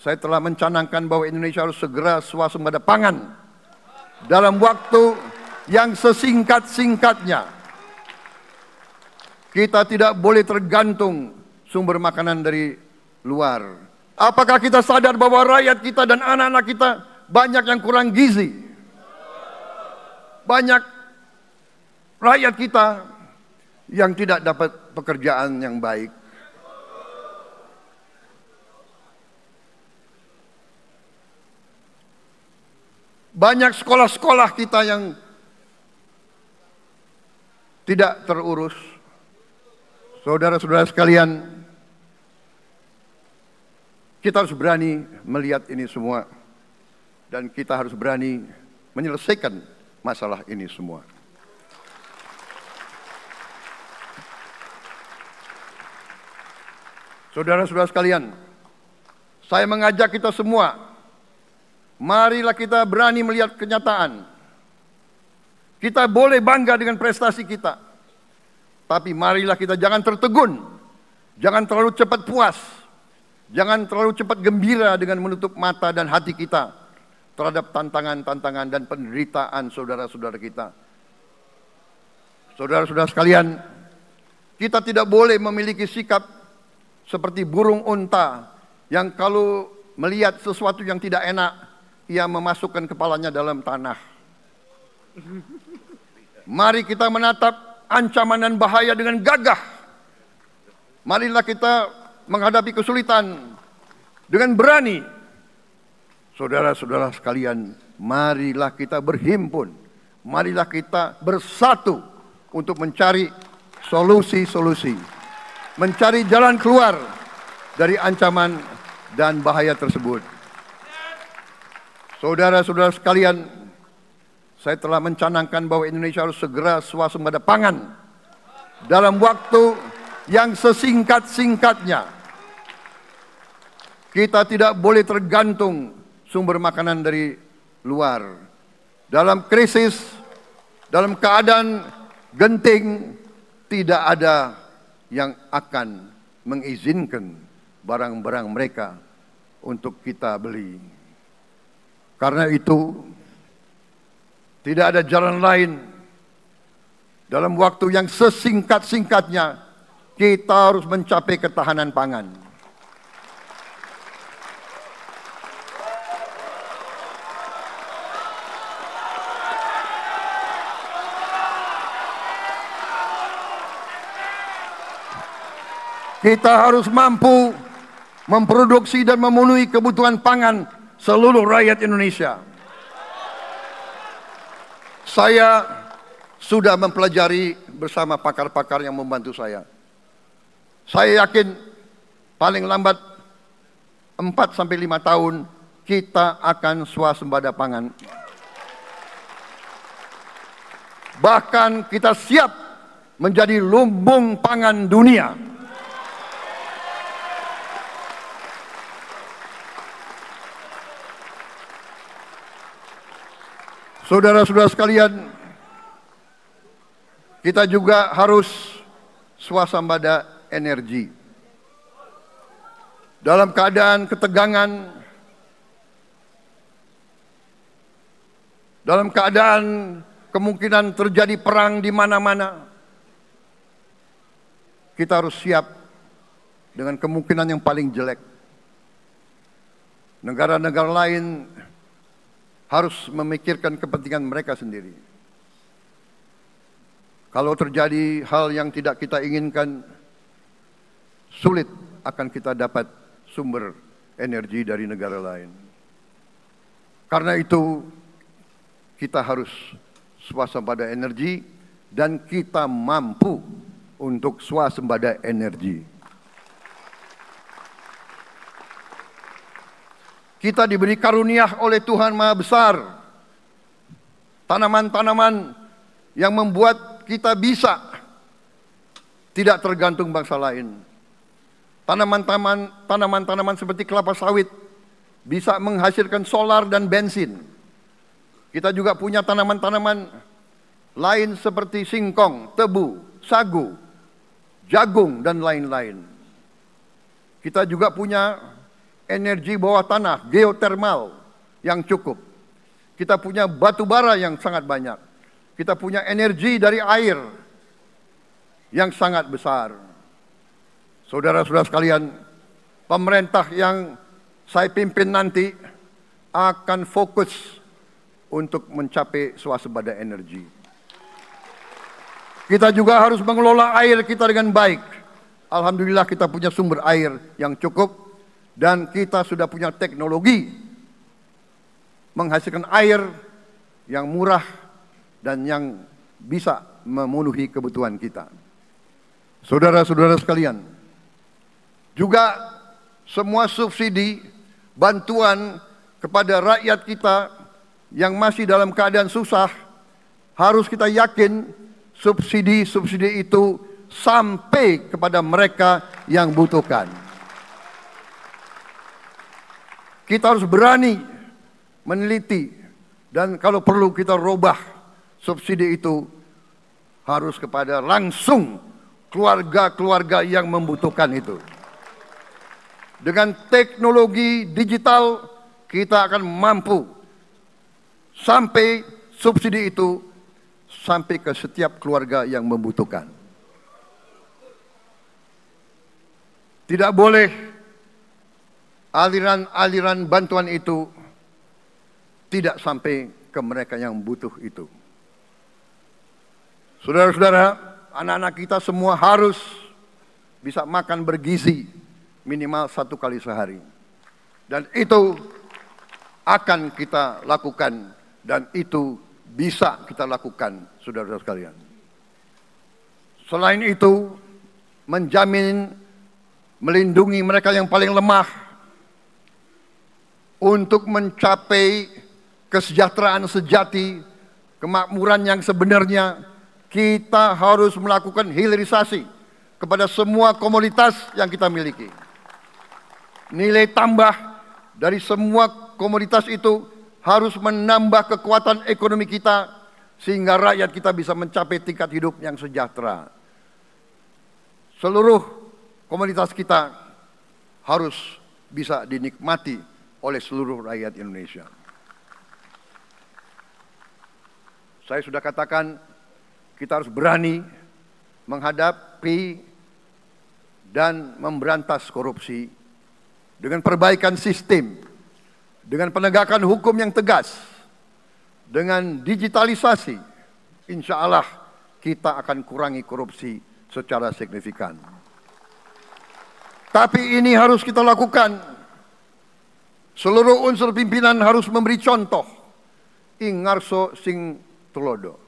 saya telah mencanangkan bahwa Indonesia harus segera swasembada pangan dalam waktu yang sesingkat-singkatnya. Kita tidak boleh tergantung sumber makanan dari luar. Apakah kita sadar bahwa rakyat kita dan anak-anak kita banyak yang kurang gizi? Banyak rakyat kita yang tidak dapat pekerjaan yang baik. Banyak sekolah-sekolah kita yang tidak terurus. Saudara-saudara sekalian, kita harus berani melihat ini semua. Dan kita harus berani menyelesaikan masalah ini semua. Saudara-saudara sekalian, saya mengajak kita semua, marilah kita berani melihat kenyataan. Kita boleh bangga dengan prestasi kita. Tapi marilah kita jangan tertegun, jangan terlalu cepat puas, jangan terlalu cepat gembira dengan menutup mata dan hati kita terhadap tantangan-tantangan dan penderitaan saudara-saudara kita. Saudara-saudara sekalian, kita tidak boleh memiliki sikap seperti burung unta yang kalau melihat sesuatu yang tidak enak, ia memasukkan kepalanya dalam tanah. Mari kita menatap ancaman dan bahaya dengan gagah. Marilah kita menghadapi kesulitan dengan berani. Saudara-saudara sekalian, marilah kita berhimpun. Marilah kita bersatu untuk mencari solusi-solusi. Mencari jalan keluar dari ancaman dan bahaya tersebut. Saudara-saudara sekalian, saya telah mencanangkan bahwa Indonesia harus segera swasembada pangan dalam waktu yang sesingkat-singkatnya. Kita tidak boleh tergantung sumber makanan dari luar. Dalam krisis, dalam keadaan genting, tidak ada yang akan mengizinkan barang-barang mereka untuk kita beli. Karena itu, tidak ada jalan lain. Dalam waktu yang sesingkat-singkatnya, kita harus mencapai ketahanan pangan. Kita harus mampu memproduksi dan memenuhi kebutuhan pangan seluruh rakyat Indonesia. Saya sudah mempelajari bersama pakar-pakar yang membantu saya. Saya yakin paling lambat 4-5 tahun kita akan swasembada pangan. Bahkan kita siap menjadi lumbung pangan dunia. Saudara-saudara sekalian, kita juga harus swasembada energi. Dalam keadaan ketegangan, dalam keadaan kemungkinan terjadi perang di mana-mana, kita harus siap dengan kemungkinan yang paling jelek. Negara-negara lain harus memikirkan kepentingan mereka sendiri. Kalau terjadi hal yang tidak kita inginkan, sulit akan kita dapat sumber energi dari negara lain. Karena itu, kita harus swasembada energi dan kita mampu untuk swasembada energi. Kita diberi karunia oleh Tuhan Maha Besar. Tanaman-tanaman yang membuat kita bisa tidak tergantung bangsa lain. Tanaman-tanaman seperti kelapa sawit bisa menghasilkan solar dan bensin. Kita juga punya tanaman-tanaman lain seperti singkong, tebu, sagu, jagung, dan lain-lain. Kita juga punya energi bawah tanah, geotermal yang cukup. Kita punya batu bara yang sangat banyak. Kita punya energi dari air yang sangat besar. Saudara-saudara sekalian, pemerintah yang saya pimpin nanti akan fokus untuk mencapai swasembada energi. Kita juga harus mengelola air kita dengan baik. Alhamdulillah kita punya sumber air yang cukup dan kita sudah punya teknologi menghasilkan air yang murah dan yang bisa memenuhi kebutuhan kita. Saudara-saudara sekalian, juga semua subsidi, bantuan kepada rakyat kita yang masih dalam keadaan susah, harus kita yakin subsidi-subsidi itu sampai kepada mereka yang butuhkan. Kita harus berani meneliti dan kalau perlu kita robah subsidi itu harus kepada langsung keluarga-keluarga yang membutuhkan itu. Dengan teknologi digital kita akan mampu sampai subsidi itu sampai ke setiap keluarga yang membutuhkan. Tidak boleh aliran-aliran bantuan itu tidak sampai ke mereka yang butuh itu. Saudara-saudara, anak-anak kita semua harus bisa makan bergizi minimal 1 kali sehari. Dan itu akan kita lakukan dan itu bisa kita lakukan, saudara-saudara sekalian. Selain itu, menjamin, melindungi mereka yang paling lemah untuk mencapai kesejahteraan sejati, kemakmuran yang sebenarnya, kita harus melakukan hilirisasi kepada semua komoditas yang kita miliki. Nilai tambah dari semua komoditas itu harus menambah kekuatan ekonomi kita sehingga rakyat kita bisa mencapai tingkat hidup yang sejahtera. Seluruh komoditas kita harus bisa dinikmati oleh seluruh rakyat Indonesia. Saya sudah katakan kita harus berani menghadapi dan memberantas korupsi dengan perbaikan sistem, dengan penegakan hukum yang tegas, dengan digitalisasi, insya Allah kita akan kurangi korupsi secara signifikan. Tapi ini harus kita lakukan. Seluruh unsur pimpinan harus memberi contoh. Ing ngarso sing tulodo.